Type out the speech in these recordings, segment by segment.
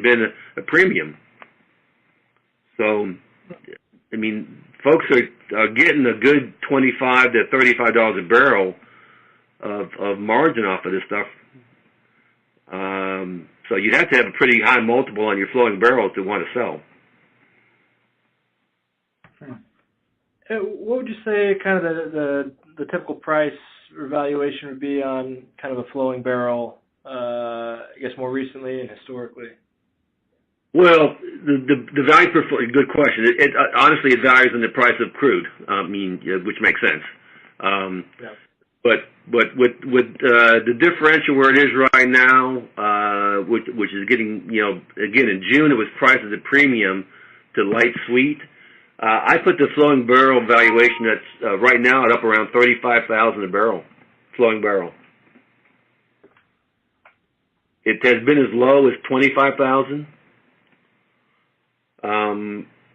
been a premium. So, I mean, folks are getting a good $25 to $35 a barrel of margin off of this stuff. So you'd have to have a pretty high multiple on your flowing barrels to want to sell. What would you say kind of the typical price or valuation would be on kind of a flowing barrel, I guess more recently and historically? Well, the value per foot, good question. Honestly, it varies on the price of crude. Which makes sense. Yeah. But with the differential where it is right now, which is getting, again in June it was priced as a premium to light sweet. I put the flowing barrel valuation that's right now at up around $35,000 a barrel, flowing barrel. It has been as low as $25,000.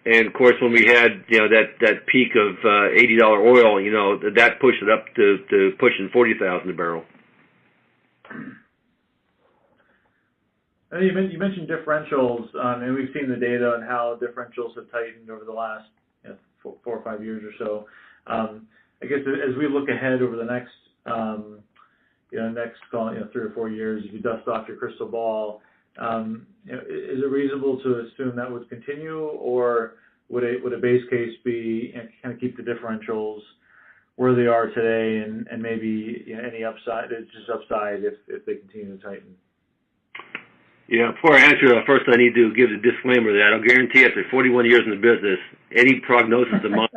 And of course, when we had that peak of $80 oil, that pushed it up to pushing $40,000 a barrel. And you mentioned differentials, and we've seen the data on how differentials have tightened over the last 4 or 5 years or so. I guess as we look ahead over the next call it 3 or 4 years, if you dust off your crystal ball, is it reasonable to assume that would continue, or would a base case be kind of keep the differentials where they are today, and maybe any upside? It's just upside if they continue to tighten. Yeah, before I answer that, first I need to give a disclaimer that I'll guarantee after 41 years in the business, any prognosis of my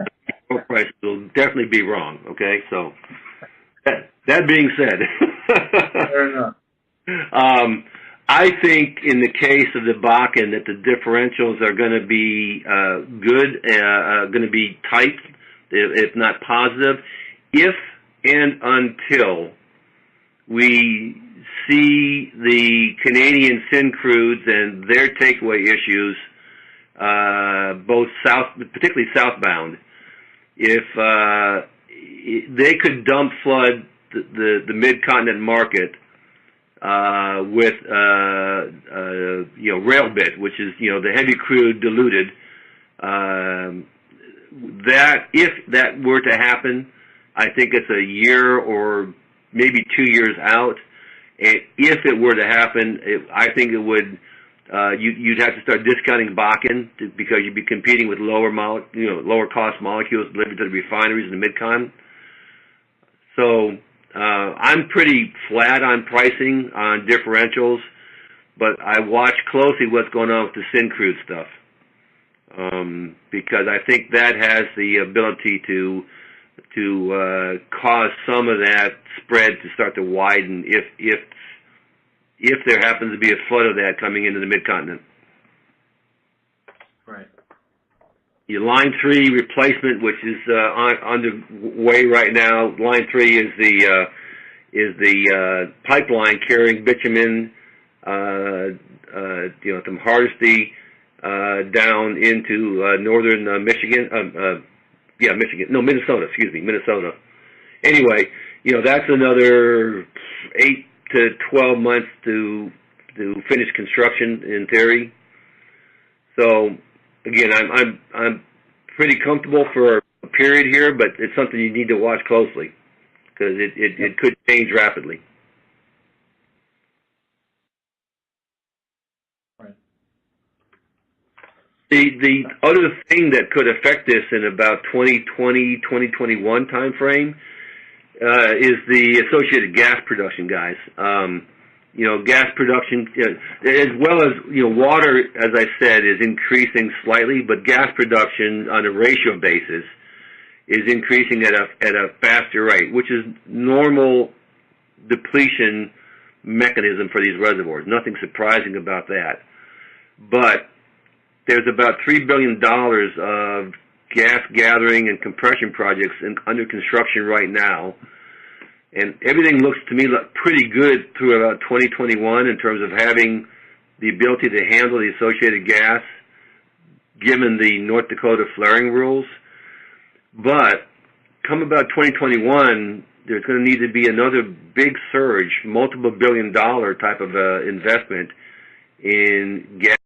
oil prices will definitely be wrong. Okay, so that being said, fair enough. I think in the case of the Bakken that the differentials are going to be good, going to be tight, if not positive, if and until we see the Canadian Syncrudes and their takeaway issues, both particularly southbound, if they could dump flood the mid-continent market with rail bit, which is the heavy crude diluted. That if that were to happen, I think it's a year or maybe 2 years out. And if it were to happen, I think it would. You'd have to start discounting Bakken because you'd be competing with lower cost molecules delivered to the refineries in the Mid-Con. So I'm pretty flat on pricing on differentials, but I watch closely what's going on with the Syncrude stuff because I think that has the ability to cause some of that spread to start to widen if there happens to be a flood of that coming into the Mid-Continent. Right. Your Line 3 replacement, which is underway right now. Line 3 is the pipeline carrying bitumen, from Hardisty down into northern Michigan. Minnesota. Excuse me, Minnesota. Anyway, that's another 8 to 12 months to finish construction in theory. So again, I'm pretty comfortable for a period here, but it's something you need to watch closely because it could change rapidly. Right. The other thing that could affect this in about 2020, 2021 time frame is the associated gas production, guys. Gas production, as well as, water, as I said, is increasing slightly, but gas production on a ratio basis is increasing at a faster rate, which is normal depletion mechanism for these reservoirs. Nothing surprising about that. But there's about $3 billion of gas gathering and compression projects under construction right now. And everything looks to me like pretty good through about 2021 in terms of having the ability to handle the associated gas, given the North Dakota flaring rules. But come about 2021, there's going to need to be another big surge, multiple $billion-dollar type of investment in gas